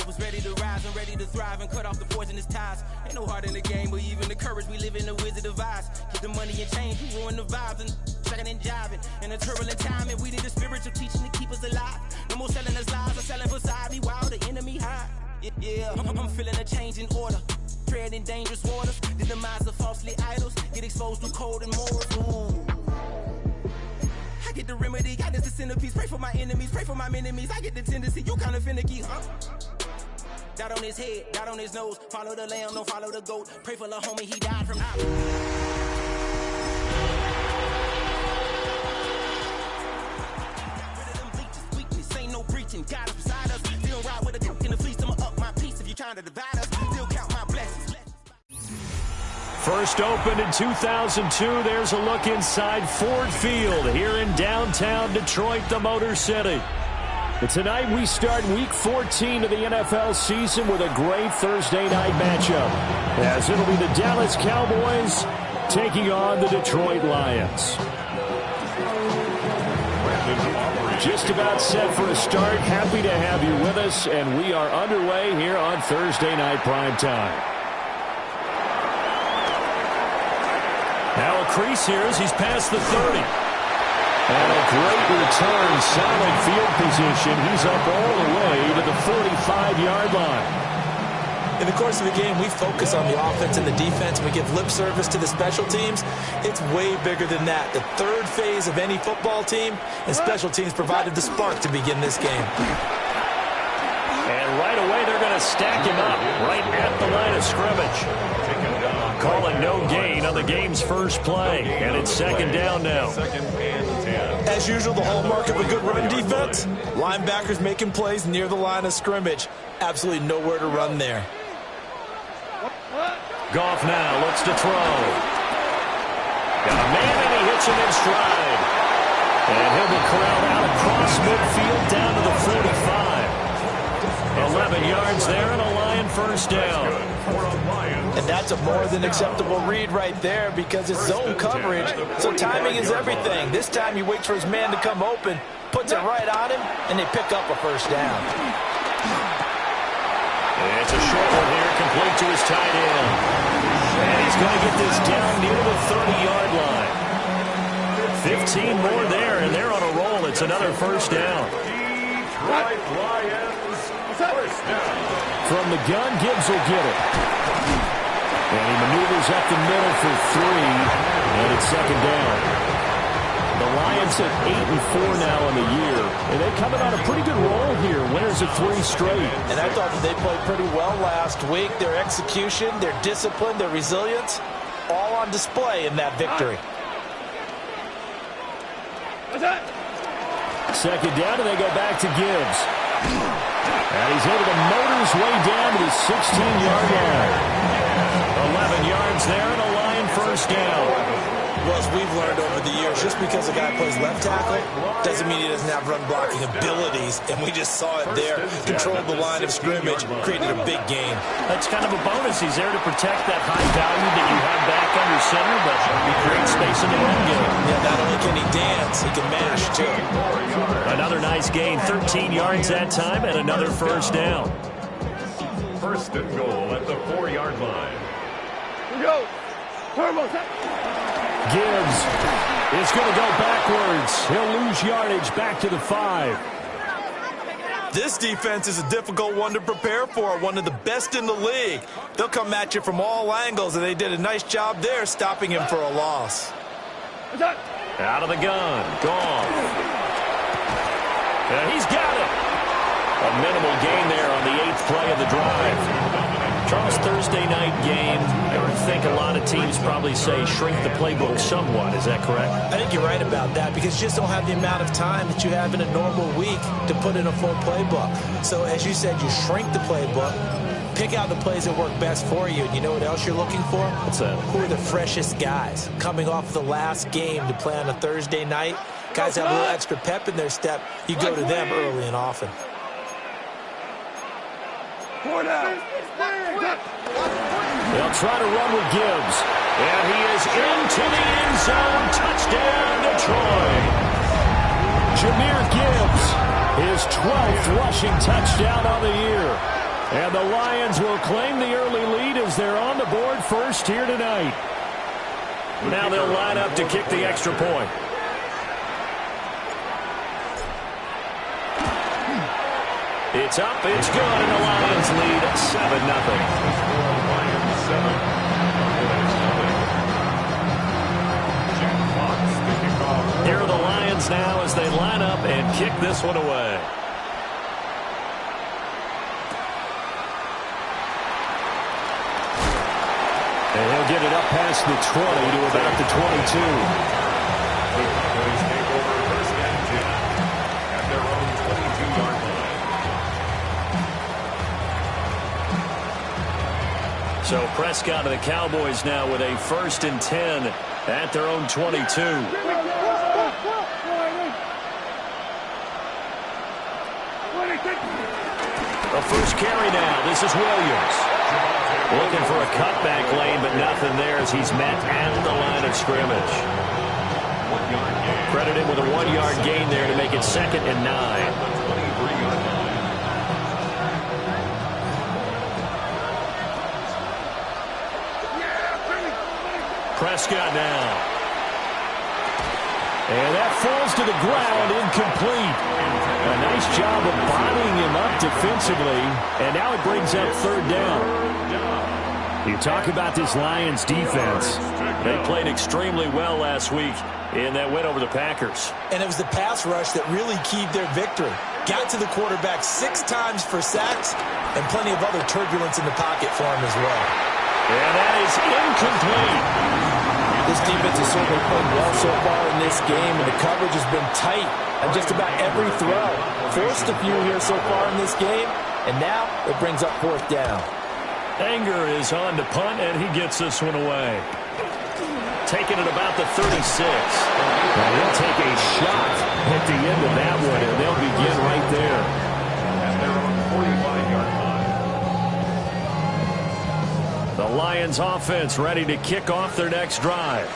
was ready to rise and ready to thrive and cut off the poisonous ties. Ain't no heart in the game, but even the courage we live in the wizard of Oz. Get the money and change, you ruin the vibes and sucking and jiving. In a turbulent time, and we need a spiritual teaching to keep us alive. No more selling us lies or selling beside me while the enemy hide. Yeah, I'm feeling a change in order. Treading dangerous waters, the demise of falsely idols, get exposed to cold and morals. Ooh. I get the remedy, got this the centerpiece. Pray for my enemies, pray for my enemies. I get the tendency, you kinda finicky, huh? Dot on his head, dot on his nose. Follow the lamb, don't follow the goat. Pray for the homie, he died from out. Rid of them bleachers, weakness, ain't no breaching. God is beside us. Still ride with a cook in the fleece. I'ma up my piece if you trying to divide us. Still count my blessings. First opened in 2002. There's a look inside Ford Field here in downtown Detroit, the Motor City. And tonight we start Week 14 of the NFL season with a great Thursday night matchup, as it'll be the Dallas Cowboys taking on the Detroit Lions. Just about set for a start. Happy to have you with us, and we are underway here on Thursday Night Primetime. Now a crease here as he's past the 30. And a great return, solid field position. He's up all the way to the 45-yard line. In the course of the game, we focus on the offense and the defense. We give lip service to the special teams. It's way bigger than that. The third phase of any football team, and special teams provided the spark to begin this game. And right away, they're going to stack him up right at the line of scrimmage. Calling no gain on the game's first play. And it's second down now. As usual, the hallmark of a good run defense, linebackers making plays near the line of scrimmage. Absolutely nowhere to run there. Goff now looks to throw. Got a man and he hits him in stride. And he'll be corralled out across midfield down to the 45. 11 yards there and a Lion first down. And that's a more than acceptable read right there because it's zone coverage, so timing is everything. This time he waits for his man to come open, puts it right on him, and they pick up a first down. It's a short one here, complete to his tight end. And he's going to get this down near the 30-yard line. 15 more there, and they're on a roll. It's another first down. From the gun, Gibbs will get it. And he maneuvers up the middle for 3, and it's second down. The Lions at 8-4 now in the year, and they're coming on a pretty good roll here. Winners of 3 straight. And I thought that they played pretty well last week. Their execution, their discipline, their resilience, all on display in that victory. Second down, and they go back to Gibbs. And he's able to motor his way down to the 16-yard line. 11 yards there and a Lion first down. Well, as we've learned over the years, just because a guy plays left tackle doesn't mean he doesn't have run blocking abilities, and we just saw it there. Controlled the line of scrimmage, created a big gain. That's kind of a bonus. He's there to protect that high value that you have back under center, but he creates space in the run game. Yeah, not only can he dance, he can mash, too. Another nice gain, 13 yards that time, and another first down. First and goal at the 4-yard line. Go. Turbo. Gibbs is going to go backwards. He'll lose yardage back to the 5. This defense is a difficult one to prepare for, one of the best in the league. They'll come at you from all angles, and they did a nice job there stopping him for a loss. Out of the gun. Gone. And he's got it. A minimal gain there on the 8th play of the drive. Charles, Thursday night game, I would think a lot of teams probably say shrink the playbook somewhat. Is that correct? I think you're right about that because you just don't have the amount of time that you have in a normal week to put in a full playbook. So as you said, you shrink the playbook, pick out the plays that work best for you. And you know what else you're looking for? What's that? Who are the freshest guys coming off the last game to play on a Thursday night? Guys have a little extra pep in their step. You go to them early and often. They'll try to run with Gibbs. And he is into the end zone. Touchdown, Detroit. Jahmyr Gibbs, his 12th rushing touchdown on the year. And the Lions will claim the early lead as they're on the board first here tonight. Now they'll line up to kick the extra point. It's up, it's good, and the Lions lead 7-0. Here are the Lions now as they line up and kick this one away. And he'll get it up past the 20 to about the 22. The Cowboys take over first and 10 at their own 22-yard line. So Prescott and the Cowboys now with a first and 10 at their own 22. The first carry now. This is Williams. Looking for a cutback lane, but nothing there as he's met at the line of scrimmage. Credited with a 1-yard gain there to make it 2nd and 9. Prescott now. And that falls to the ground, incomplete. A nice job of bodying him up defensively, and now it brings up 3rd down. You talk about this Lions defense. They played extremely well last week in that win over the Packers. And it was the pass rush that really keyed their victory. Got to the quarterback 6 times for sacks and plenty of other turbulence in the pocket for him as well. And that is incomplete. This defense has certainly played well so far in this game, and the coverage has been tight on just about every throw. Forced a few here so far in this game, and now it brings up 4th down. Anger is on to punt, and he gets this one away. Taking it about the 36. And he'll take a shot at the end of that one, and they'll begin right there. At their own 45-yard line. The Lions offense ready to kick off their next drive.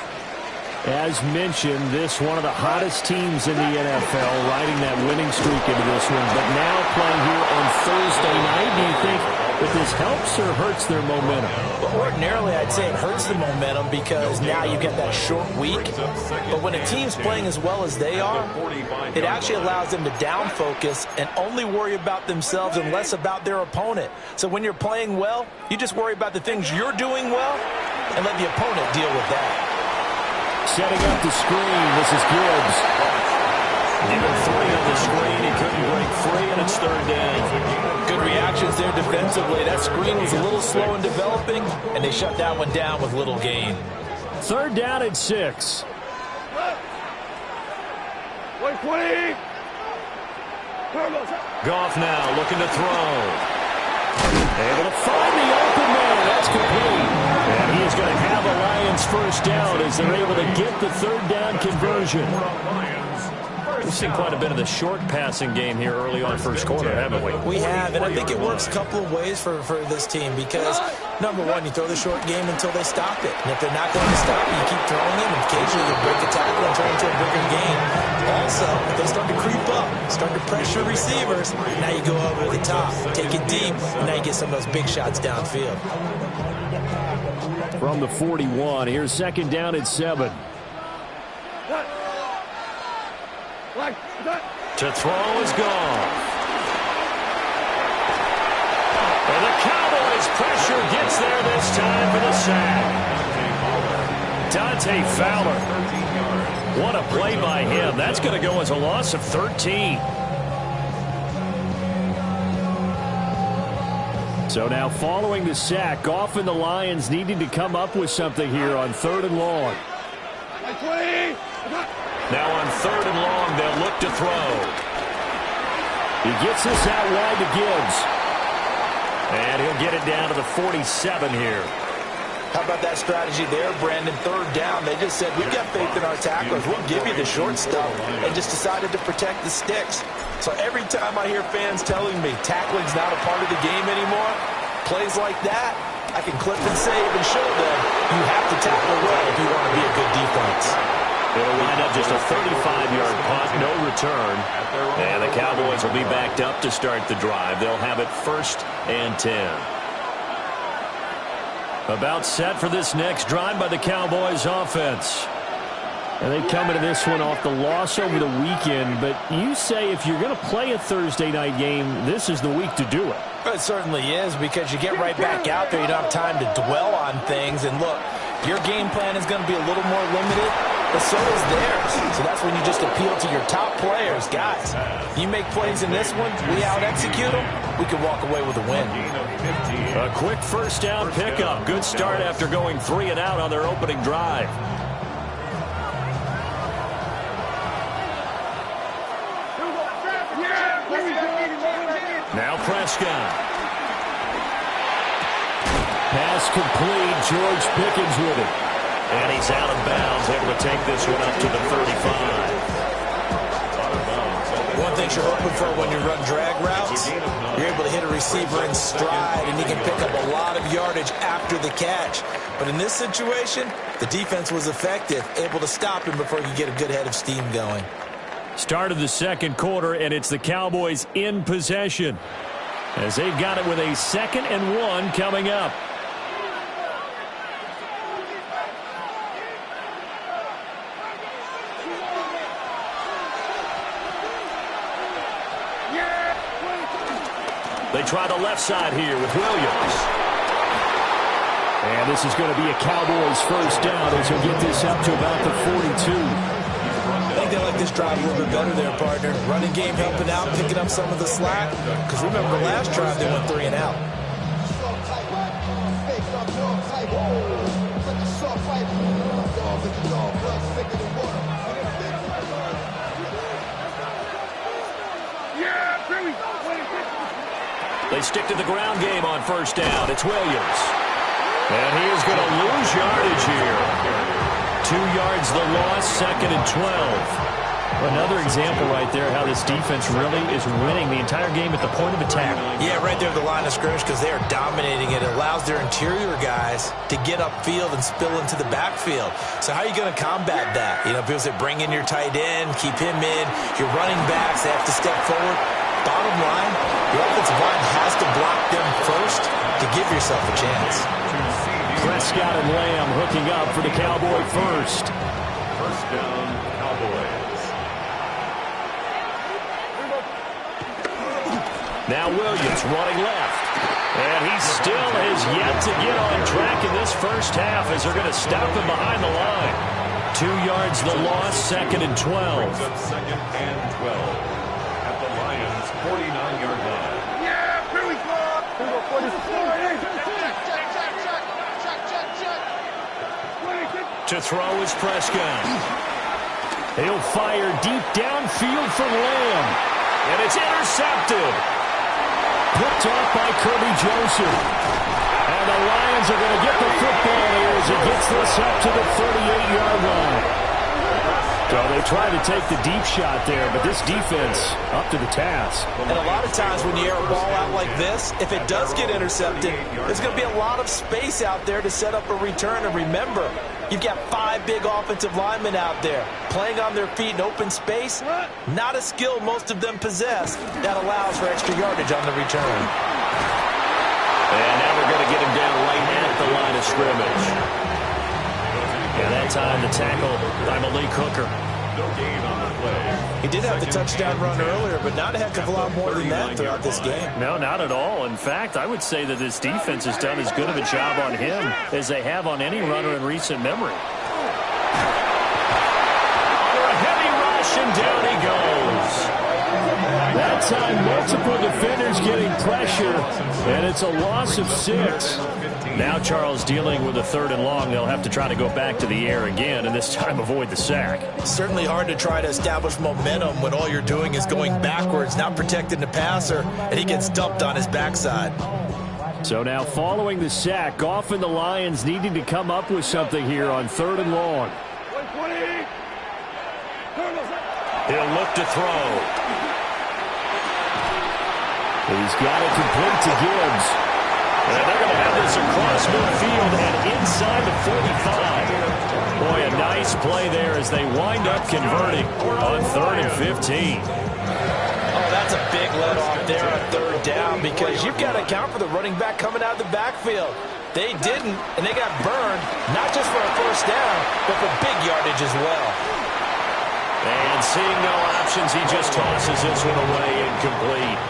As mentioned, this one of the hottest teams in the NFL, riding that winning streak into this one. But now playing here on Thursday night, do you think that this helps or hurts their momentum? Well, ordinarily, I'd say it hurts the momentum because now you get that short week. But when a team's playing as well as they are, it actually allows them to down focus and only worry about themselves and less about their opponent. So when you're playing well, you just worry about the things you're doing well and let the opponent deal with that. Setting up the screen, this is Gibbs. Given 3 on the screen, he couldn't break free, and it's 3rd down. Good reactions there defensively. That screen was a little slow in developing, and they shut that one down with little gain. 3rd down and 6. 120. Goff now looking to throw. Able to find the open man. That's complete. And he is going to have a Lions first down as they're able to get the 3rd down conversion. We've seen quite a bit of the short passing game here early on first quarter, haven't we? We have, and I think it works a couple of ways for this team because, number one, you throw the short game until they stop it. And if they're not going to stop it, you keep throwing it, and occasionally you break a tackle and turn into a bigger gain. Also, if they start to creep up, start to pressure receivers, now you go over the top, take it deep, and now you get some of those big shots downfield. From the 41, here's 2nd down and 7. To throw is gone. And the Cowboys pressure gets there this time for the sack. Dante Fowler. What a play by him. That's going to go as a loss of 13. So now following the sack, Goff and the Lions needing to come up with something here on 3rd and long. Now on 3rd and long, they'll look to throw. He gets this out wide to Gibbs. And he'll get it down to the 47 here. How about that strategy there, Brandon? 3rd down. They just said, we've got faith in our tacklers. We'll give you the short stuff, and just decided to protect the sticks. So every time I hear fans telling me tackling's not a part of the game anymore, plays like that, I can clip and save and show them you have to tackle well if you want to be a good defense. It'll wind up just a 35-yard punt, no return. And the Cowboys will be backed up to start the drive. They'll have it 1st and 10. About set for this next drive by the Cowboys offense. And they come into this one off the loss over the weekend. But you say if you're going to play a Thursday night game, this is the week to do it. It certainly is, because you get right back out there. You don't have time to dwell on things. And look, your game plan is going to be a little more limited, but so is theirs. So that's when you just appeal to your top players. Guys, you make plays in this one, we out-execute them, we can walk away with a win. A quick first down pickup. Good start after going 3 and out on their opening drive. Now Prescott. Pass complete. George Pickens with it. And he's out of bounds, able to take this one up to the 35. One thing you're hoping for when you run drag routes, you're able to hit a receiver in stride, and he can pick up a lot of yardage after the catch. But in this situation, the defense was effective, able to stop him before he could get a good head of steam going. Start of the second quarter, and it's the Cowboys in possession as they've got it with a 2nd and 1 coming up. They try the left side here with Williams. And this is going to be a Cowboys first down as he'll get this up to about the 42. I think they like this drive a little bit better there, partner. Running game helping out, picking up some of the slack. Because remember, the last drive they went 3 and out. They stick to the ground game on first down. It's Williams. And he is going to lose yardage here. 2 yards the loss, 2nd and 12. Another example right there how this defense really is winning the entire game at the point of attack. Yeah, right there at the line of scrimmage, because they are dominating it. It allows their interior guys to get upfield and spill into the backfield. So how are you going to combat that? You know, people say bring in your tight end, keep him in. Your running backs, they have to step forward. Bottom line, your offensive line has to block them first to give yourself a chance. Prescott and Lamb hooking up for the Cowboy first. First down, Cowboys. Now Williams running left. And he still has yet to get on track in this first half as they're going to stop him behind the line. 2 yards the loss, 2nd and 12. Brings up 2nd and 12 at the Lions' 49-yard line. Yeah, here we go. To throw is Prescott. He'll fire deep downfield for Lamb. And it's intercepted. Picked off by Kirby Joseph. And the Lions are going to get the football here as he gets this up to the 38-yard line. So they tried to take the deep shot there, but this defense up to the task. And a lot of times when you air a ball out like this, if it does get intercepted, there's going to be a lot of space out there to set up a return. And remember, you've got 5 big offensive linemen out there playing on their feet in open space. Not a skill most of them possess that allows for extra yardage on the return. And now we're going to get him down right at the line of scrimmage. And that time the tackle by Malik Hooker. No gain on the play. He did have the touchdown run earlier, but not a heck of a lot more than that throughout this game. No, not at all. In fact, I would say that this defense has done as good of a job on him as they have on any runner in recent memory. For a heavy rush, and down he goes. That time, multiple defenders getting pressure, and it's a loss of 6. Now Charles dealing with a 3rd and long. They'll have to try to go back to the air again, and this time avoid the sack. Certainly hard to try to establish momentum when all you're doing is going backwards, not protecting the passer, and he gets dumped on his backside. So now following the sack, Goff and the Lions needing to come up with something here on 3rd and long. He'll look to throw. He's got it complete to Gibbs. And they're going to have this across midfield and inside the 45. Boy, a nice play there as they wind up converting on 3rd and 15. Oh, that's a big let-off there on 3rd down because you've got to account for the running back coming out of the backfield. They didn't, and they got burned, not just for a 1st down, but for big yardage as well. And seeing no options, he just tosses this one away incomplete.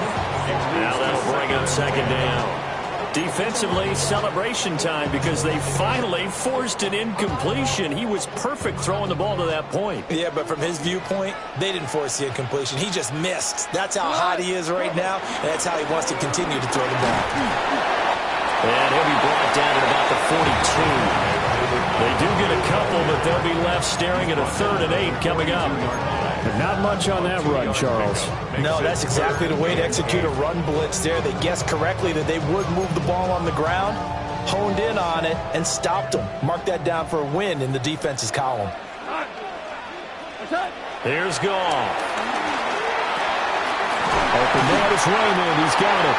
Now that'll bring up 2nd down. Defensively, celebration time because they finally forced an incompletion. He was perfect throwing the ball to that point. Yeah, but from his viewpoint, they didn't force the incompletion. He just missed. That's how hot he is right now, and that's how he wants to continue to throw the ball. And he'll be brought down at about the 42. They do get a couple, but they'll be left staring at a 3rd and 8 coming up. But not much on that run, Charles. No, that's exactly the way to execute a run blitz there. They guessed correctly that they would move the ball on the ground, honed in on it, and stopped them. Mark that down for a win in the defense's column. Here's Goff. Open man is Raymond. He's got it.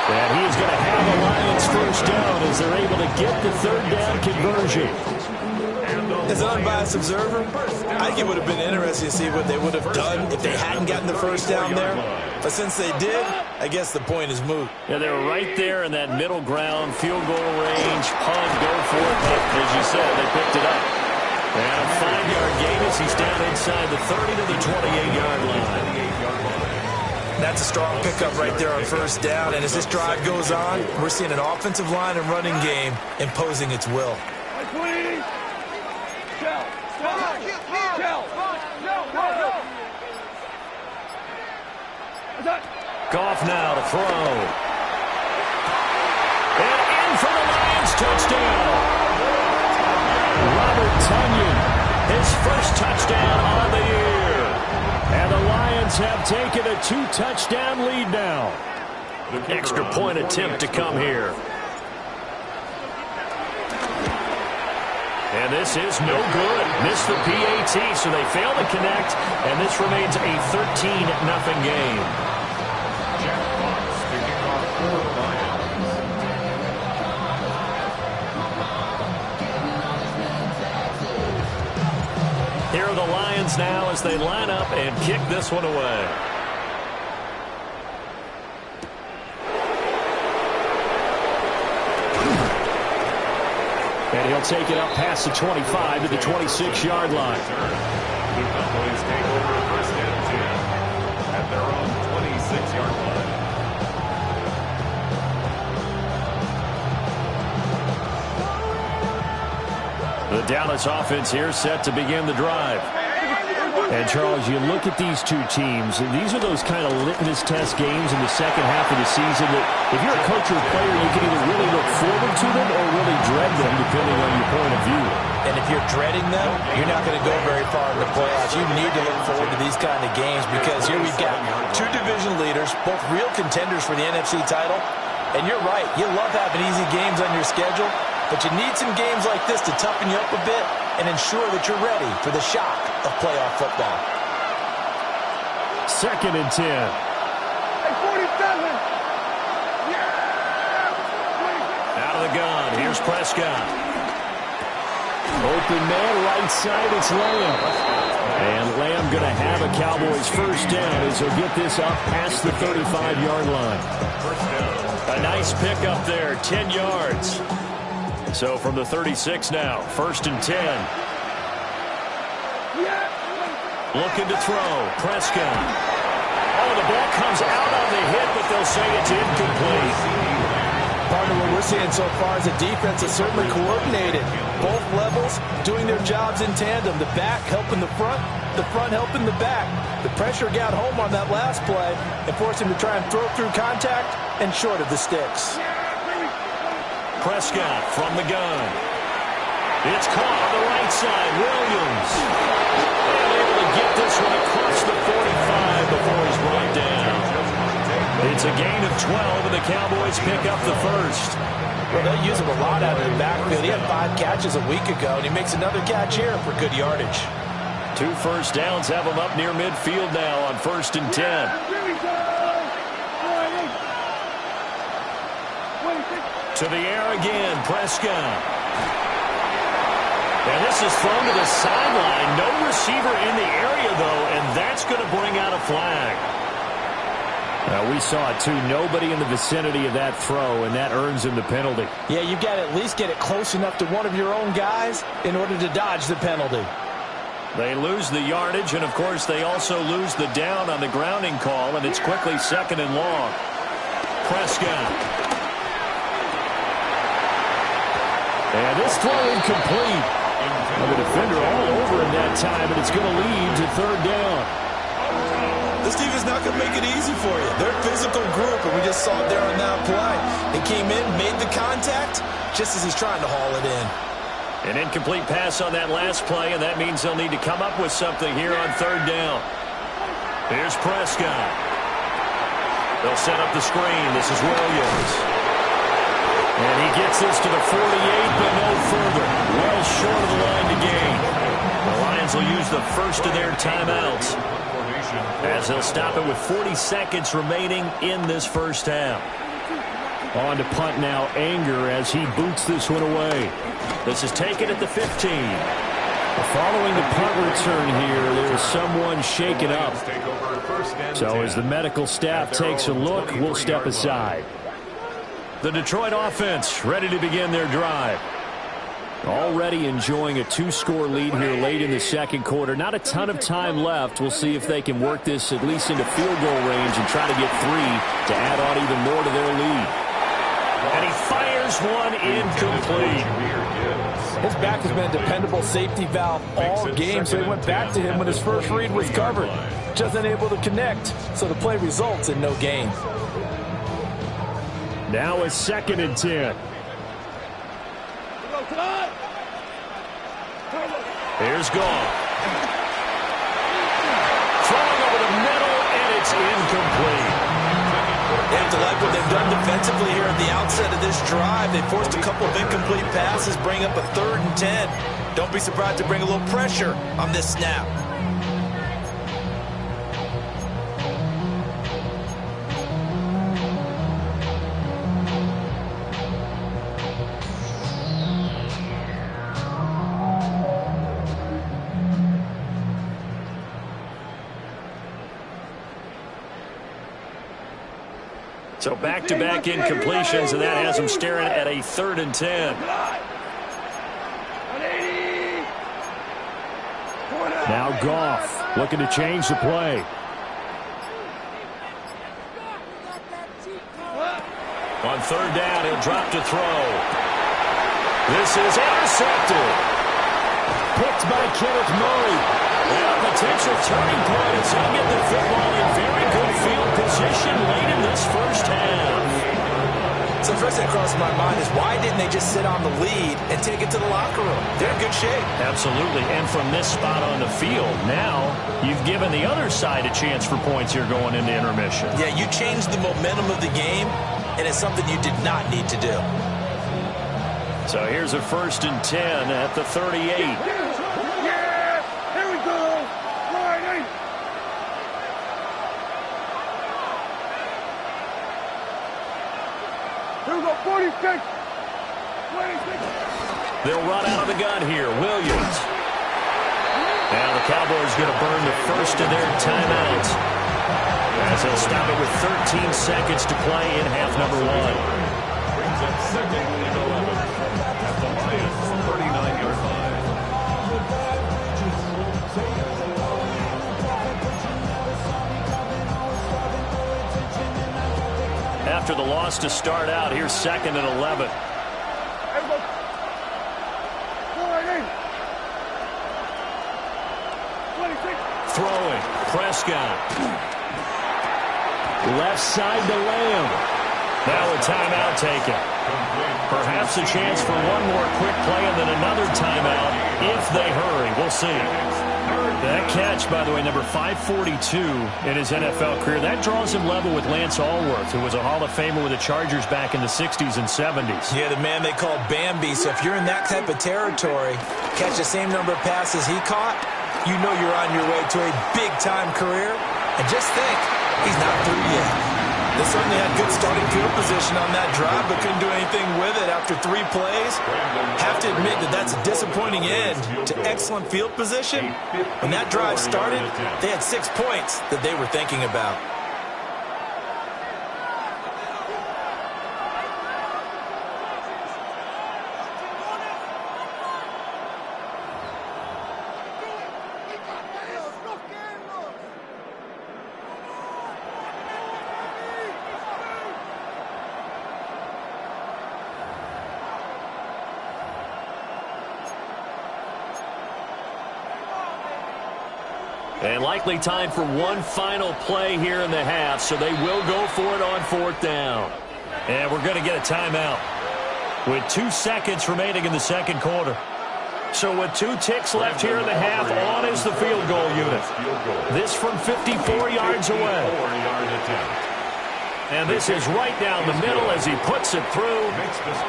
And he is going to have the Lions 1st down as they're able to get the 3rd down conversion. As an unbiased observer, I think it would have been interesting to see what they would have done if they hadn't gotten the 1st down there. But since they did, I guess the point is moot. Yeah, they were right there in that middle ground, field goal range, punt, go for it. But as you said, they picked it up. And a 5-yard gain as he's down inside the 30 to the 28-yard line. That's a strong pickup right there on 1st down. And as this drive goes on, we're seeing an offensive line and running game imposing its will. Goff now to throw. And in for the Lions touchdown. Robert Tonyan, his 1st touchdown on the year. And the Lions have taken a 2-touchdown lead now. Extra point attempt to come here. And this is no good. Missed the PAT, so they fail to connect. And this remains a 13-0 game. Here are the Lions now as they line up and kick this one away. And he'll take it up past the 25 to the 26-yard line. The Cowboys take over 1st and 10 at their own 26-yard line. The Dallas offense here set to begin the drive. And, Charles, you look at these two teams, and these are those kind of litmus test games in the 2nd half of the season that if you're a coach or a player, you can either really look forward to them or really dread them, depending on your point of view. And if you're dreading them, you're not going to go very far in the playoffs. You need to look forward to these kind of games because here we've got 2 division leaders, both real contenders for the NFC title. And you're right, you love having easy games on your schedule, but you need some games like this to toughen you up a bit and ensure that you're ready for the shock of playoff football. 2nd and 10. Hey, 47! Yeah! Out of the gun, here's Prescott. Open man, right side, it's Lamb. And Lamb going to have a Cowboys 1st down as he'll get this up past the 35-yard line. A nice pickup there, 10 yards. So from the 36 now, 1st and 10. Looking to throw, Prescott. Oh, the ball comes out on the hit, but they'll say it's incomplete. Partner, what we're seeing so far is a defense that's certainly coordinated. Both levels doing their jobs in tandem. The back helping the front helping the back. The pressure got home on that last play and forced him to try and throw through contact and short of the sticks. Prescott from the gun. It's caught on the right side. Williams. And able to get this one across the 45 before he's brought down. It's a gain of 12, and the Cowboys pick up the 1st. Well, they use him a lot out of the backfield. He had 5 catches a week ago, and he makes another catch here for good yardage. 2 first downs have him up near midfield now on 1st and 10. To the air again, Prescott. And this is thrown to the sideline. No receiver in the area, though, and that's going to bring out a flag. We saw it, too. Nobody in the vicinity of that throw, and that earns him the penalty. Yeah, you've got to at least get it close enough to one of your own guys in order to dodge the penalty. They lose the yardage, and, of course, they also lose the down on the grounding call, and it's quickly 2nd and long. Prescott. And this throw incomplete. And the defender all over him that time, and it's going to lead to 3rd down. This team is not going to make it easy for you. They're a physical group, and we just saw it there on that play. They came in, made the contact, just as he's trying to haul it in. An incomplete pass on that last play, and that means they'll need to come up with something here on 3rd down. Here's Prescott. They'll set up the screen. This is Williams. And he gets this to the 48, but no further. Well short of the line to gain. The Lions will use the first of their timeouts, as they'll stop it with 40 seconds remaining in this first half. On to punt now, Anger, as he boots this one away. This is taken at the 15. Following the punt return here, there's someone shaken up. So as the medical staff takes a look, we'll step aside. The Detroit offense ready to begin their drive. Already enjoying a 2-score lead here late in the 2nd quarter. Not a ton of time left. We'll see if they can work this at least into field goal range and try to get 3 to add on even more to their lead. And he fires one incomplete. His back has been a dependable safety valve all game, so he went back to him when his first read was covered. Just unable to connect, so the play results in no gain. Now a 2nd and 10. Here's Goff. Throwing over the middle, and it's incomplete. They have to like what they've done defensively here at the outset of this drive. They forced a couple of incomplete passes, bring up a 3rd and 10. Don't be surprised to bring a little pressure on this snap. So back-to-back incompletions, and that has them staring at a 3rd and 10. Now Goff looking to change the play. On 3rd down, he'll drop to throw. This is intercepted. Picked by Kenneth Murray. And a potential turning point as he'll get the football in very good field position late in this first half. So the first thing that crossed my mind is, why didn't they just sit on the lead and take it to the locker room? They're in good shape. Absolutely. And from this spot on the field, now you've given the other side a chance for points here going into intermission. Yeah, you changed the momentum of the game, and it's something you did not need to do. So here's a 1st and 10 at the 38. They'll run out of the gun here. Williams. Now the Cowboys going to burn the first of their timeouts, as they'll stop it with 13 seconds to play in half number 1. Brings up 2nd and 11 at the Lions' 39-yard line. After the loss to start out, here's 2nd and 11. Throwing, Prescott. Left side to Lamb. Now a timeout taken. Perhaps a chance for one more quick play and then another timeout if they hurry. We'll see. That catch, by the way, number 542 in his NFL career, that draws him level with Lance Allworth, who was a Hall of Famer with the Chargers back in the 60s and 70s. Yeah, the man they call Bambi. So if you're in that type of territory, catch the same number of passes he caught, you know you're on your way to a big-time career. And just think, he's not through yet. They certainly had good starting field position on that drive, but couldn't do anything with it after 3 plays. Have to admit that that's a disappointing end to excellent field position. When that drive started, they had 6 points that they were thinking about. And likely time for one final play here in the half, so they will go for it on 4th down. And we're going to get a timeout with 2 seconds remaining in the second quarter. So with 2 ticks left here in the half, on is the field goal unit. This from 54 yards away. And this is right down the middle as he puts it through.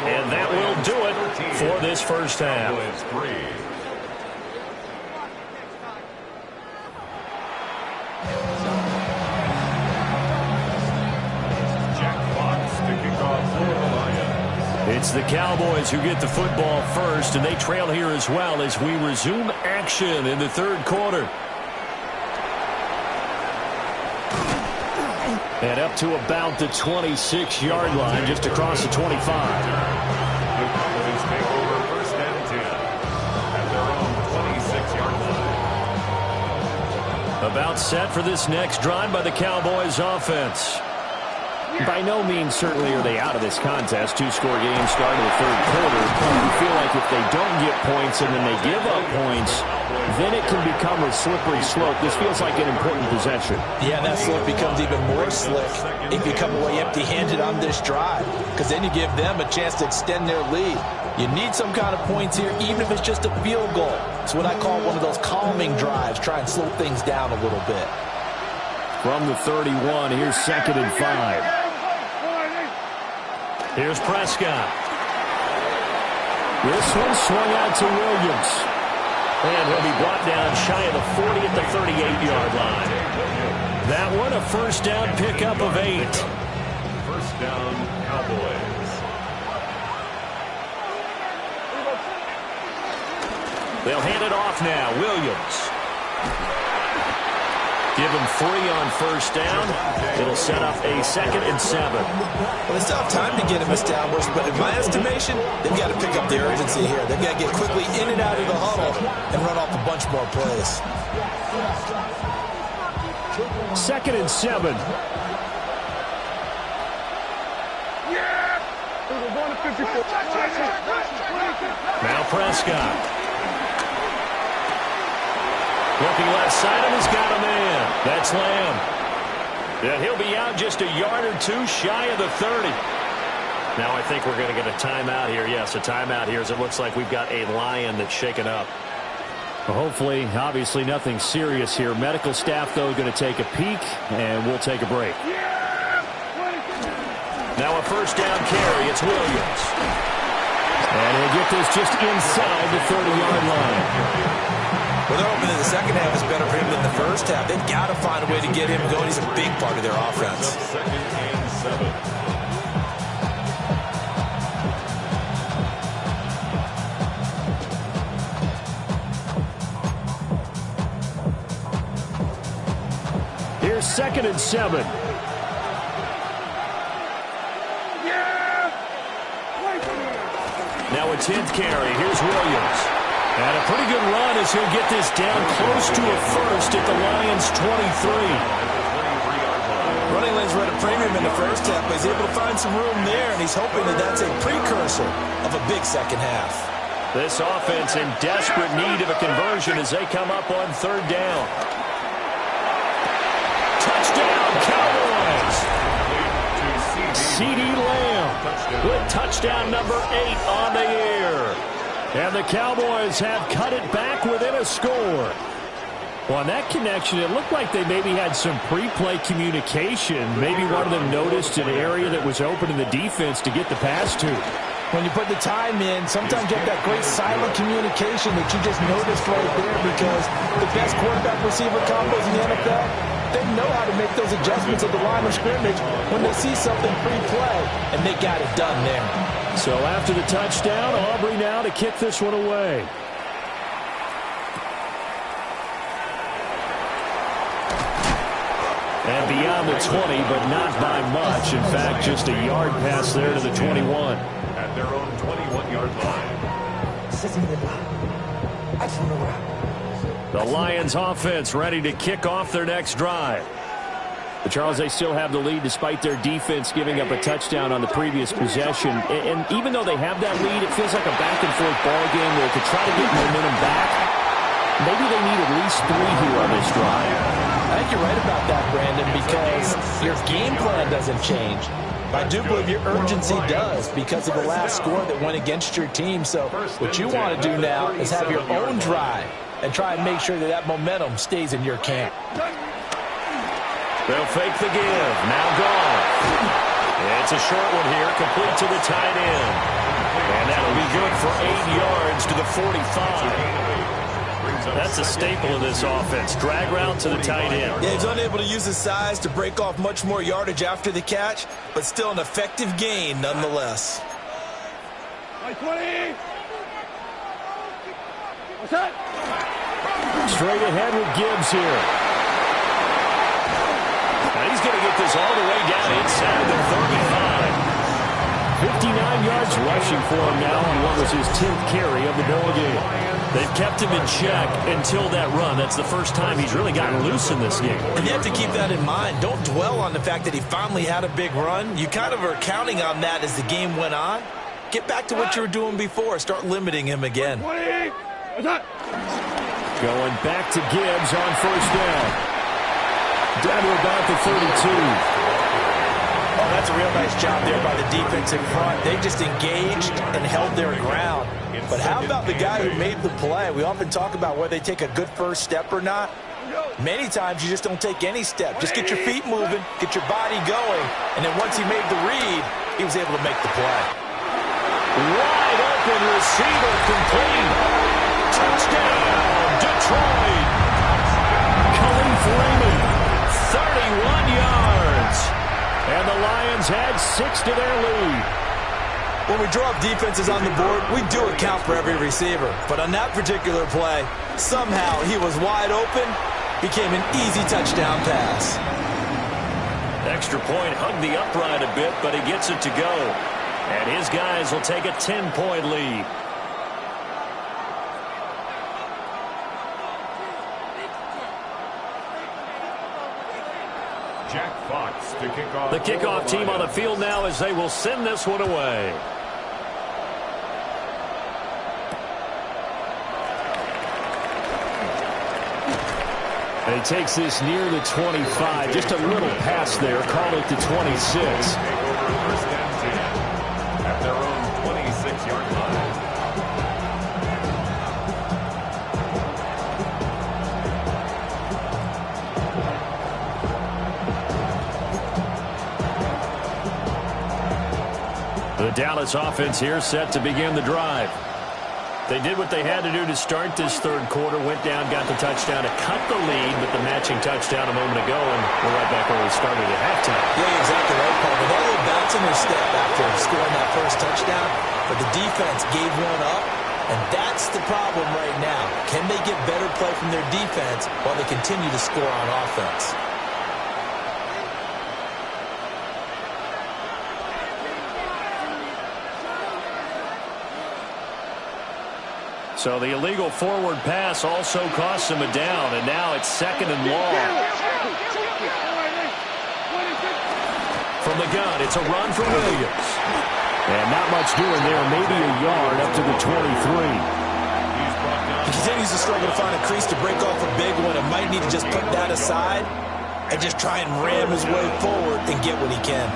And that will do it for this first half. It's the Cowboys who get the football first, and they trail here as well as we resume action in the third quarter. And up to about the 26-yard line, just across the 25. The Cowboys take over 1st and 10 at their own 26-yard line. About set for this next drive by the Cowboys offense. By no means certainly are they out of this contest. 2-score game starting the third quarter. You feel like if they don't get points and then they give up points, then it can become a slippery slope. This feels like an important possession. Yeah, and that slope becomes even more slick if you come away empty-handed on this drive, because then you give them a chance to extend their lead. You need some kind of points here, even if it's just a field goal. It's what I call one of those calming drives. Try and slow things down a little bit. From the 31, here's 2nd and 5. Here's Prescott. This one swung out to Williams. And he'll be brought down shy of the 40 at the 38-yard line. That one a first down pickup of 8. First down, Cowboys. They'll hand it off now. Williams. Give him 3 on first down. It'll set up a 2nd and 7. Well, they still have time to get him established, but in my estimation, they've got to pick up the urgency here. They've got to get quickly in and out of the huddle and run off a bunch more plays. 2nd and 7. Now Prescott. Looking left side, and he's got a man. That's Lamb. Yeah, he'll be out just a yard or 2 shy of the 30. Now I think we're going to get a timeout here. Yes, a timeout here as it looks like we've got a Lion that's shaken up. Well, hopefully, obviously nothing serious here. Medical staff, though, going to take a peek, and we'll take a break. Now a first down carry. It's Williams. And he'll get this just inside the 30-yard line. Well, they're hoping that the second half is better for him than the first half. They've got to find a way to get him going. He's a big part of their offense. 2nd and 7. Here's 2nd and 7. Now a 10th carry. Here's Williams. And a pretty good run as he'll get this down close to a first at the Lions' 23. Running lanes were at a premium in the first half, but he's able to find some room there, and he's hoping that that's a precursor of a big second half. This offense in desperate need of a conversion as they come up on 3rd down. Touchdown, Cowboys! CeeDee Lamb with touchdown number 8 on the year. And the Cowboys have cut it back within a score. Well, on that connection, it looked like they maybe had some pre-play communication. Maybe one of them noticed an area that was open in the defense to get the pass to. When you put the time in, sometimes you have that great silent communication that you just noticed right there, because the best quarterback-receiver combos in the NFL, they know how to make those adjustments at the line of scrimmage when they see something pre-play, and they got it done there. So after the touchdown, Aubrey now to kick this one away. And beyond the 20, but not by much. In fact, just a yard pass there to the 21. At their own 21-yard line. The Lions offense ready to kick off their next drive. But Charles, they still have the lead despite their defense giving up a touchdown on the previous possession. And even though they have that lead, it feels like a back-and-forth ball game where to try to get momentum back, maybe they need at least 3 here on this drive. I think you're right about that, Brandon, because your game plan doesn't change. I do believe your urgency does because of the last score that went against your team. So what you want to do now is have your own drive and try and make sure that that momentum stays in your camp. They'll fake the give. Now gone. It's a short one here, complete to the tight end. And that'll be good for 8 yards to the 45. That's a staple of this offense. Drag route to the tight end. Yeah, he's unable to use his size to break off much more yardage after the catch, but still an effective gain nonetheless. 20. What's that? Straight ahead with Gibbs here. Now he's going to get this all the way down inside the 35. 59 yards rushing for him now on what was his 10th carry of the ball game. They've kept him in check until that run. That's the first time he's really gotten loose in this game. And you have to keep that in mind. Don't dwell on the fact that he finally had a big run. You kind of are counting on that as the game went on. Get back to what you were doing before. Start limiting him again. 20. What's that? Going back to Gibbs on first down. Down to about the 32. Oh, that's a real nice job there by the defense in front. They just engaged and held their ground. But how about the guy who made the play? We often talk about whether they take a good first step or not. Many times you just don't take any step. Just get your feet moving, get your body going, and then once he made the read, he was able to make the play. Wide open receiver complete. Touchdown, Detroit. Khalif Raymond, 31 yards. And the Lions add 6 to their lead. When we draw up defenses on the board, we do account for every receiver. But on that particular play, somehow he was wide open, became an easy touchdown pass. Extra point hugged the upright a bit, but he gets it to go. And his guys will take a 10-point lead. Jack Fox to kick off. The kickoff team on the field now as they will send this one away. And he takes this near the 25. Just a little pass there. Call it the 26. First and 10 at their own 26-yard line. The Dallas offense here set to begin the drive. They did what they had to do to start this third quarter, went down, got the touchdown to cut the lead, but the matching touchdown a moment ago, and we're right back where we started at halftime. Yeah, exactly right, Paul. They had a little bounce in their step after scoring that first touchdown, but the defense gave one up, and that's the problem right now. Can they get better play from their defense while they continue to score on offense? So the illegal forward pass also costs him a down, and now it's 2nd and long. From the gun, it's a run for Williams. And not much doing there, maybe a yard up to the 23. He continues to struggle to find a crease to break off a big one and might need to just put that aside and just try and ram his way forward and get what he can.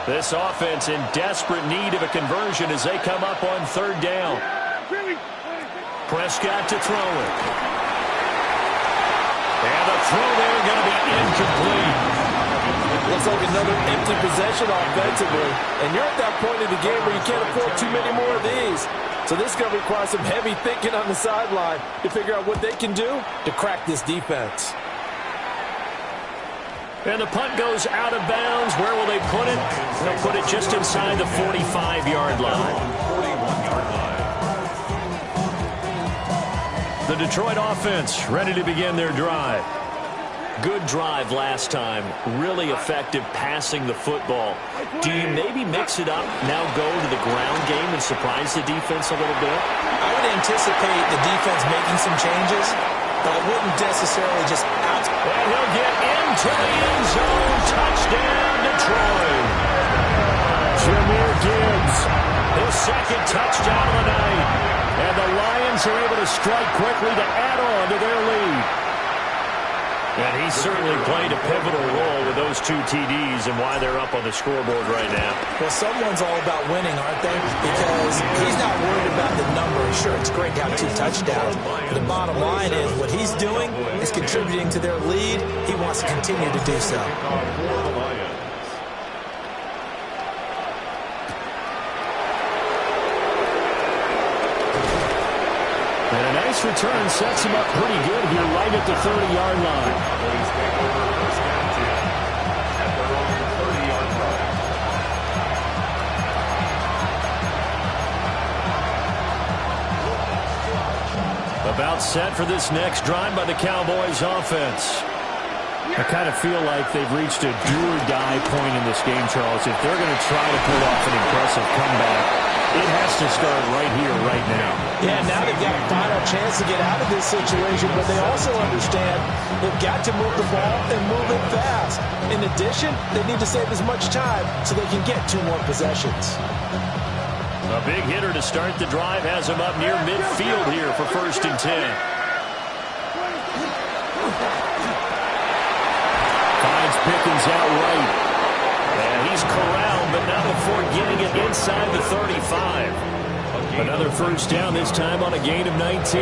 This offense in desperate need of a conversion as they come up on 3rd down. Prescott to throw it. And the throw there going to be incomplete. Looks like another empty possession offensively. And you're at that point in the game where you can't afford too many more of these. So this is going to require some heavy thinking on the sideline to figure out what they can do to crack this defense. And the punt goes out of bounds. Where will they put it? They'll put it just inside the 45-yard line. 41-yard line. The Detroit offense ready to begin their drive. Good drive last time. Really effective passing the football. Do you maybe mix it up, now go to the ground game and surprise the defense a little bit? I would anticipate the defense making some changes, but I wouldn't necessarily just out. And he'll get into the end zone. Touchdown, Detroit. Jahmyr Gibbs, his second touchdown of the night. And the Lions are able to strike quickly to add on to their lead. And he certainly played a pivotal role with those 2 TDs and why they're up on the scoreboard right now. Well, someone's all about winning, aren't they? Because he's not worried about the number. Sure, it's great to have 2 touchdowns. But the bottom line is what he's doing is contributing to their lead. He wants to continue to do so. And a nice return sets him up pretty good here right at the 30-yard line. Please take over first and 10 at their own 30-yard line. About set for this next drive by the Cowboys offense. I kind of feel like they've reached a do-or-die point in this game, Charles. If they're going to try to pull off an impressive comeback, it has to start right here, right now. Yeah, now they've got a final chance to get out of this situation, but they also understand they've got to move the ball and move it fast. In addition, they need to save as much time so they can get 2 more possessions. A big hitter to start the drive has him up near midfield here for 1st and 10. Finds Pickens out right. And he's corralled, but not before getting it inside the 35. Another first down, this time on a gain of 19. First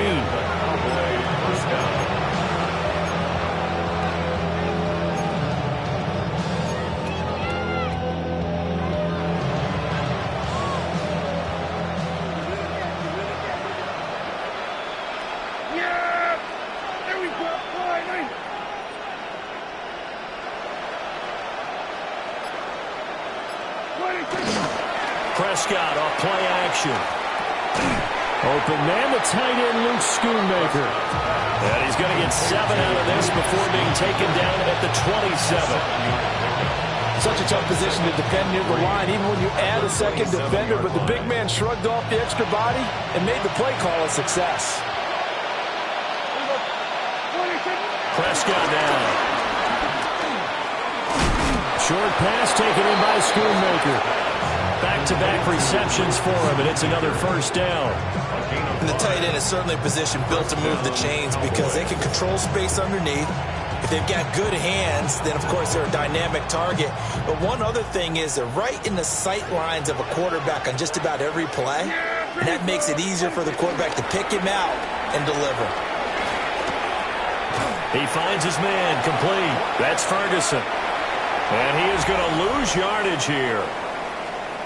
down. Yeah! There we go. Prescott off play action. Open man, the tight end, Luke Schoonmaker. And he's going to get 7 out of this before being taken down at the 27. Such a tough position to defend near the line, even when you add a second defender, but the big man shrugged off the extra body and made the play call a success. Prescott down. Short pass taken in by Schoonmaker. Back-to-back receptions for him, and it's another first down. And the tight end is certainly a position built to move the chains because they can control space underneath. If they've got good hands, then, of course, they're a dynamic target. But one other thing is they're right in the sight lines of a quarterback on just about every play, and that makes it easier for the quarterback to pick him out and deliver. He finds his man complete. That's Ferguson. And he is going to lose yardage here.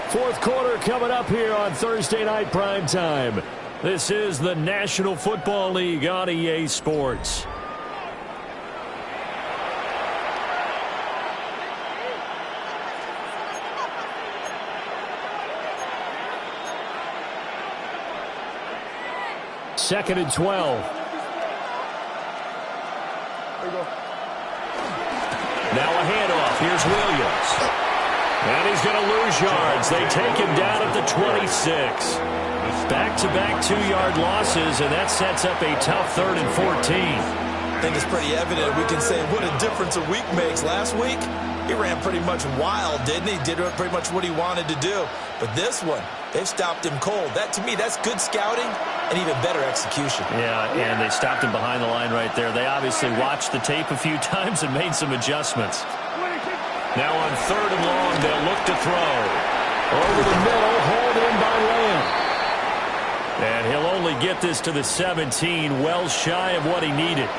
Fourth quarter coming up here on Thursday Night Primetime. This is the National Football League on EA Sports. Second and 12. Now a handoff. Here's Williams. And he's going to lose yards. They take him down at the 26. Back-to-back 2-yard losses, and that sets up a tough 3rd and 14. I think it's pretty evident. We can say what a difference a week makes. Last week, he ran pretty much wild, didn't he? Did pretty much what he wanted to do. But this one, they've stopped him cold. That, to me, that's good scouting and even better execution. Yeah, and they stopped him behind the line right there. They obviously watched the tape a few times and made some adjustments. Now on 3rd and long, they'll look to throw. Over the middle, hauled in by Lamb. And he'll only get this to the 17, well shy of what he needed.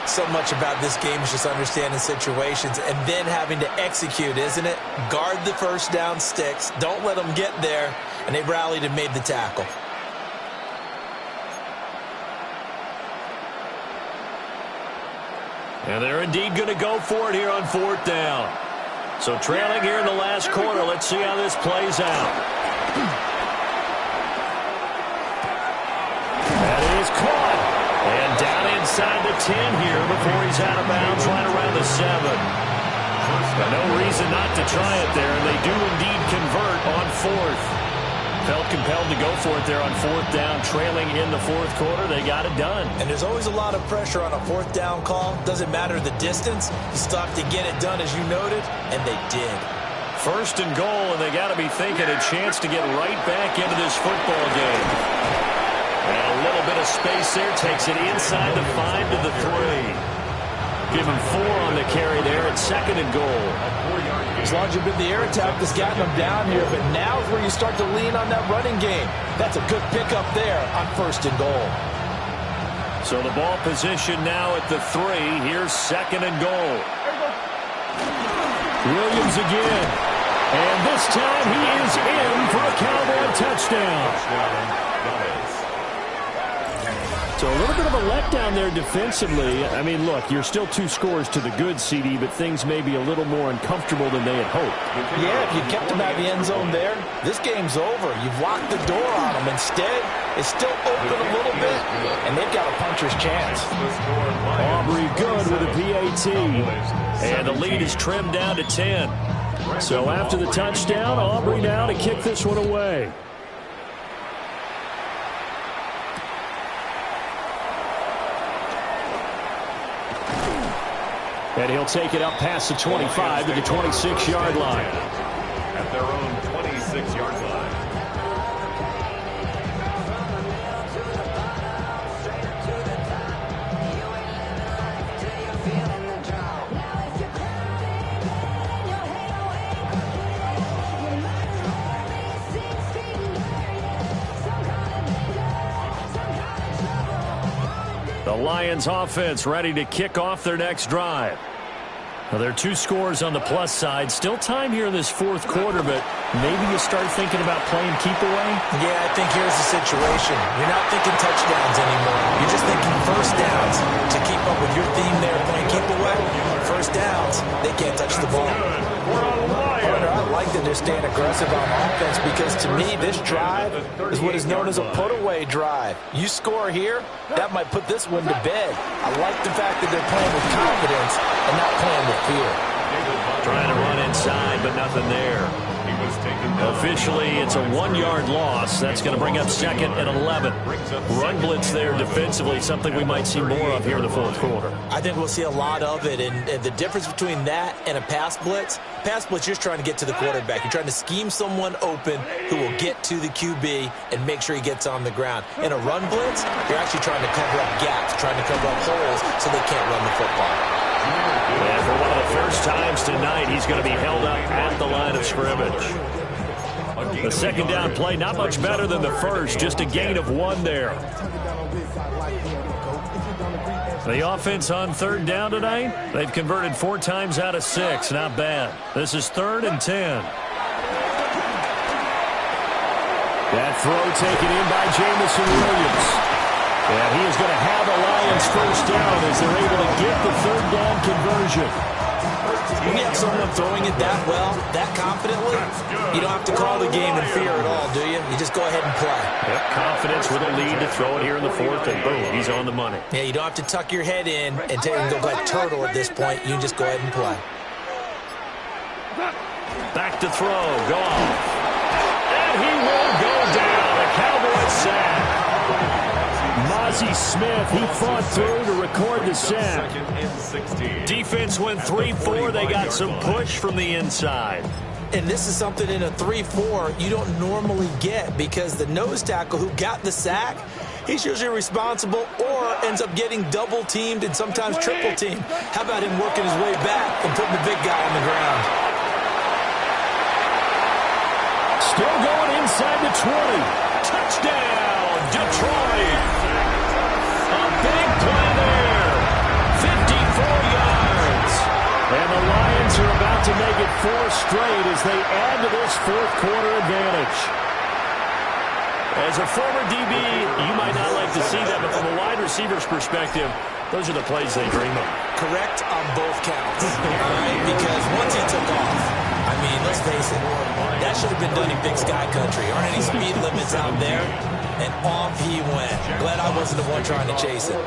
So much about this game is just understanding situations and then having to execute, isn't it? Guard the first down sticks. Don't let them get there. And they rallied and made the tackle. And they're indeed going to go for it here on 4th down. So trailing here in the last quarter. Let's see how this plays out. That is caught. And down inside the 10 here before he's out of bounds right around the 7. No reason not to try it there, and they do indeed convert on 4th. Felt compelled to go for it there on 4th down, trailing in the 4th quarter. They got it done. And there's always a lot of pressure on a 4th down call. Doesn't matter the distance. You still have to get it done, as you noted, and they did. 1st and goal, and they got to be thinking a chance to get right back into this football game. And a little bit of space there. Takes it inside the 5 to the 3. Give him 4 on the carry there at 2nd and goal. As long as you've been the air attack that's gotten them down here, but now is where you start to lean on that running game. That's a good pickup there on 1st and goal. So the ball position now at the 3. Here's 2nd and goal. Williams again. And this time he is in for a Cowboy touchdown. So a little bit of a letdown there defensively. I mean, look, you're still 2 scores to the good, CD, but things may be a little more uncomfortable than they had hoped. Yeah, if you kept them out of the end zone there, this game's over. You've locked the door on them. Instead, it's still open a little bit, and they've got a puncher's chance. Aubrey good with a PAT. And the lead is trimmed down to 10. So after the touchdown, Aubrey now to kick this one away. And he'll take it up past the 25 to the 26-yard line. At their own 26-yard line. The Lions offense ready to kick off their next drive. Well, there are 2 scores on the plus side. Still time here in this 4th quarter, but maybe you start thinking about playing keep away? Yeah, I think here's the situation. You're not thinking touchdowns anymore. You're just thinking 1st downs. To keep up with your theme there, playing keep away, 1st downs, they can't touch the ball. I like that they're staying aggressive on offense because, to me, this drive is what is known as a put-away drive. You score here, that might put this one to bed. I like the fact that they're playing with confidence and not playing with fear. Trying to run inside, but nothing there. Officially, it's a 1-yard loss. That's going to bring up 2nd and 11. Run blitz there defensively, something we might see more of here in the 4th quarter. I think we'll see a lot of it, and the difference between that and a pass blitz, you're just trying to get to the quarterback. You're trying to scheme someone open who will get to the QB and make sure he gets on the ground. In a run blitz, you're actually trying to cover up gaps, trying to cover up holes so they can't run the football. And for one of the first times tonight, he's going to be held up at the line of scrimmage. The 2nd down play, not much better than the first, just a gain of 1 there. The offense on 3rd down tonight, they've converted 4 times out of 6. Not bad. This is 3rd and 10. That throw taken in by Jamison Williams. And he is going to have the Lions 1st down as they're able to get the 3rd down conversion. When you have someone throwing it that well, that confidently, you don't have to call the game in fear at all, do you? You just go ahead and play. Yep, confidence with a lead to throw it here in the 4th, and boom, he's on the money. Yeah, you don't have to tuck your head in and go like turtle at this point. You just go ahead and play. Back to throw, Goff. And he will go down. A Cowboy sack. Mozzie Smith, he fought through to record the sack. Defense went 3-4. They got some push from the inside. And this is something in a 3-4 you don't normally get because the nose tackle who got the sack, he's usually responsible or ends up getting double-teamed and sometimes triple-teamed. How about him working his way back and putting the big guy on the ground? Still going inside the 20. Touchdown, Detroit. A big play there. 54 yards. And the Lions are about to make it 4 straight as they add to this 4th quarter advantage. As a former DB, you might not like to see that, but from a wide receiver's perspective, those are the plays they dream of. Correct on both counts, all right? Because once he took off, I mean, let's face it, that should have been done in Big Sky Country. Aren't any speed limits out there? And off he went. Glad I wasn't the one trying to chase it.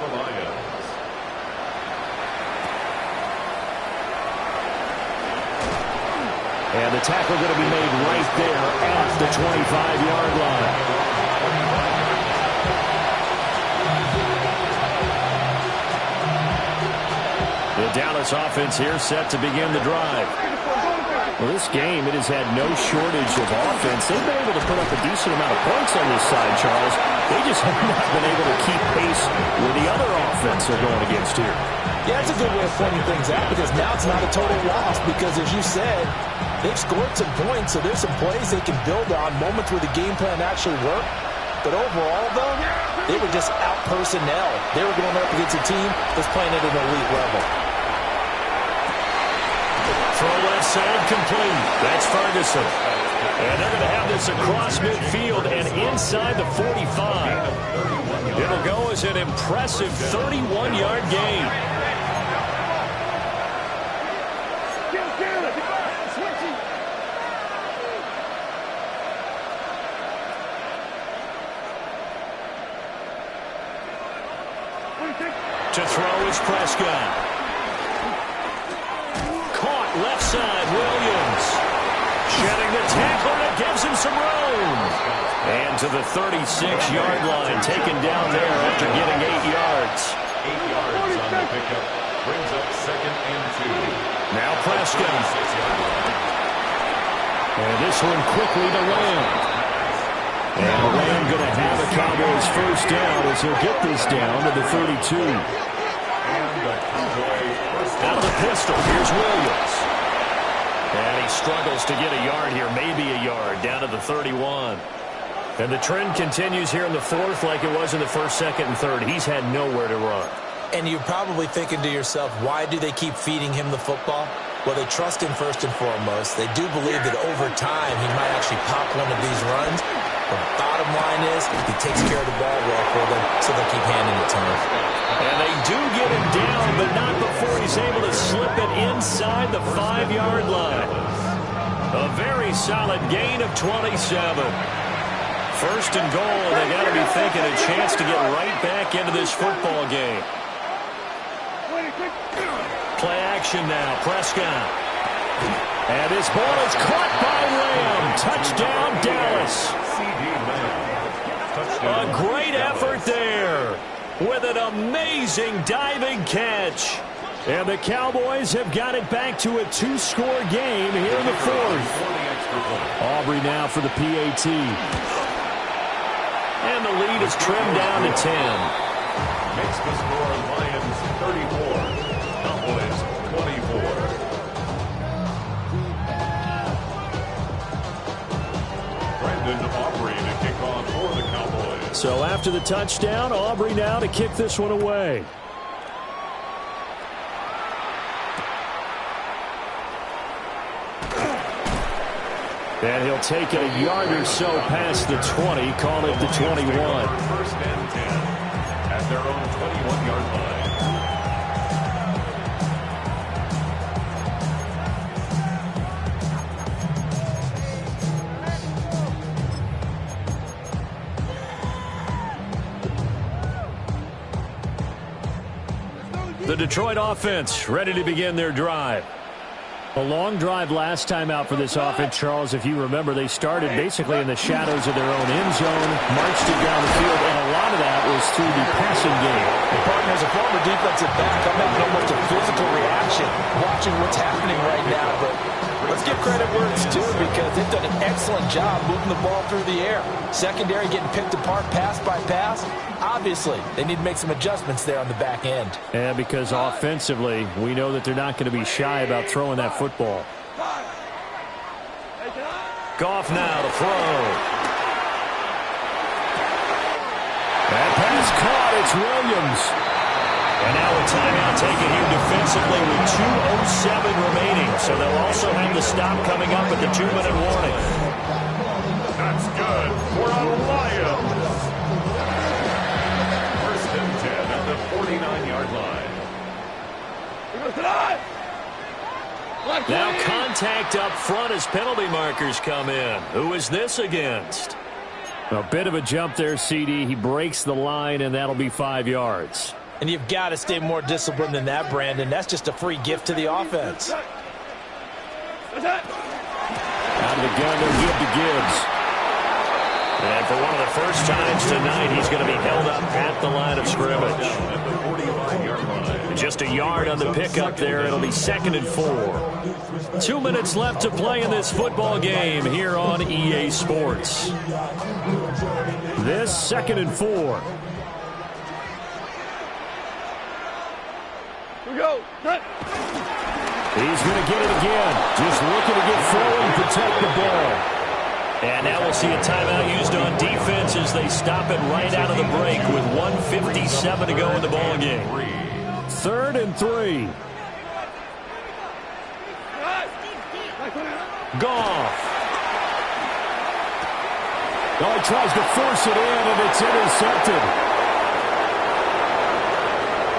And the tackle going to be made right there at the 25-yard line. The Dallas offense here set to begin the drive. Well, this game, it has had no shortage of offense. They've been able to put up a decent amount of points on this side, Charles. They just have not been able to keep pace with the other offense they're going against here. Yeah, that's a good way of pointing things out because now it's not a total loss because, as you said, they've scored some points, so there's some plays they can build on, moments where the game plan actually worked. But overall, though, they were just out personnel. They were going up against a team that's playing at an elite level. Throw left side complete. That's Ferguson. And they're going to have this across midfield and inside the 45. It'll go as an impressive 31-yard gain. To throw is Prescott. Caught left side, Williams. Shedding the tackle, and it gives him some room. And to the 36-yard line, taken down there after getting 8 yards. 8 yards on the pickup. Brings up 2nd and 2. Now Prescott. And this one quickly to Lamb. And Lamb going to have a Cowboys first down as he'll get this down to the 32. Out of the pistol, here's Williams. And he struggles to get a yard here, maybe a yard, down to the 31. And the trend continues here in the fourth like it was in the first, second, and third. He's had nowhere to run. And you're probably thinking to yourself, why do they keep feeding him the football? Well, they trust him first and foremost. They do believe that over time he might actually pop one of these runs. The bottom line is he takes care of the ball well for them, so they'll keep handing it to him. And they do get him down, but not before he's able to slip it inside the 5-yard line. A very solid gain of 27. First and goal, and they got to be thinking a chance to get right back into this football game. Play action now, Prescott. And this ball is caught by Lamb. Touchdown, Dallas. A great effort there with an amazing diving catch. And the Cowboys have got it back to a 2-score game here in the fourth. Aubrey now for the PAT. And the lead is trimmed down to 10. Makes the score Lions 34, Cowboys 24. Aubrey to kick off for the Cowboys. So after the touchdown, Aubrey now to kick this one away. And he'll take it a yard or so past the 20, call it the 21. First and 10 at their own 21-yard line. The Detroit offense ready to begin their drive. A long drive last time out for this offense, Charles. If you remember, they started basically in the shadows of their own end zone, marched it down the field, and a lot of that was through the passing game. Partner, as a former defensive back, I'm having almost a physical reaction watching what's happening right now. But let's give credit where it's due because they've done an excellent job moving the ball through the air. Secondary getting picked apart pass by pass. Obviously, they need to make some adjustments there on the back end. Yeah, because offensively, we know that they're not going to be shy about throwing that football. Goff now to throw. That pass caught. It's Williams. And now a timeout taken here defensively with 2:07 remaining. So they'll also have the stop coming up at the 2-minute warning. That's good for a Lions. checked up front as penalty markers come in. Who is this against? A bit of a jump there, CD. He breaks the line, and that'll be 5 yards. And you've got to stay more disciplined than that, Brandon. That's just a free gift to the offense. Out of the gun, they'll give to Gibbs. And for one of the first times tonight, he's going to be held up at the line of scrimmage. Just a yard on the pickup there. It'll be 2nd and 4. 2 minutes left to play in this football game here on EA Sports. This 2nd and 4. We go. He's going to get it again. Just looking to get forward and protect the ball. And now we'll see a timeout used on defense as they stop it right out of the break with 1:57 to go in the ball game. 3rd and 3. Goff. Oh, he tries to force it in, and it's intercepted.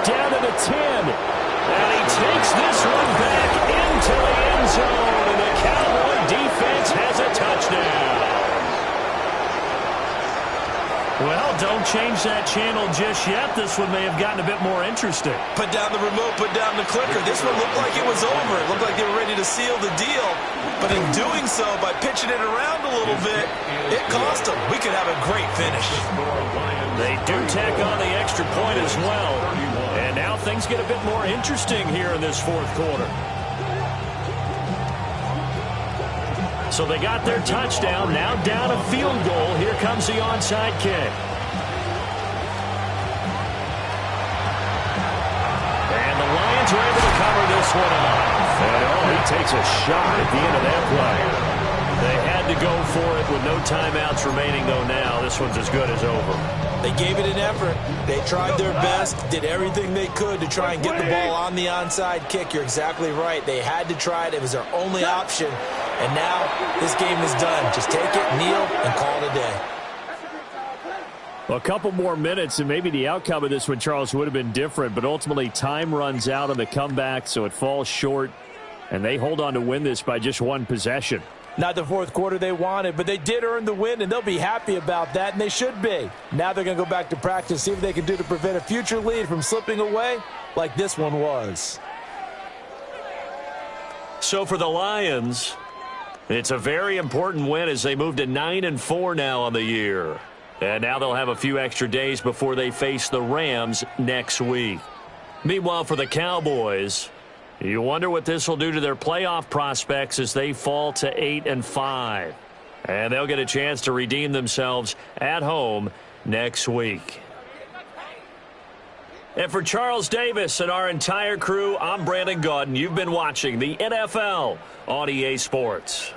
Down to the 10. And he takes this one back into the end zone, and the Cowboy defense has a touchdown. Well, don't change that channel just yet. This one may have gotten a bit more interesting. Put down the remote, put down the clicker. This one looked like it was over. It looked like they were ready to seal the deal. But in doing so, by pitching it around a little bit, it cost them. We could have a great finish. They do tack on the extra point as well. And now things get a bit more interesting here in this 4th quarter. So they got their touchdown. Now down a field goal. Here comes the onside kick. And the Lions are able to cover this one up. And he takes a shot at the end of that play. They had to go for it with no timeouts remaining, though now. This one's as good as over. They gave it an effort. They tried their best, did everything they could to try and get the ball on the onside kick. You're exactly right. They had to try it. It was their only option. And now this game is done. Just take it, kneel, and call it a day. Well, a couple more minutes, and maybe the outcome of this one, Charles, would have been different. But ultimately, time runs out on the comeback, so it falls short. And they hold on to win this by just one possession. Not the 4th quarter they wanted, but they did earn the win, and they'll be happy about that, and they should be. Now they're going to go back to practice, see what they can do to prevent a future lead from slipping away like this one was. So for the Lions, it's a very important win as they move to 9-4 now on the year. And now they'll have a few extra days before they face the Rams next week. Meanwhile, for the Cowboys, you wonder what this will do to their playoff prospects as they fall to 8-5. And they'll get a chance to redeem themselves at home next week. And for Charles Davis and our entire crew, I'm Brandon Gaudin. You've been watching the NFL on EA Sports.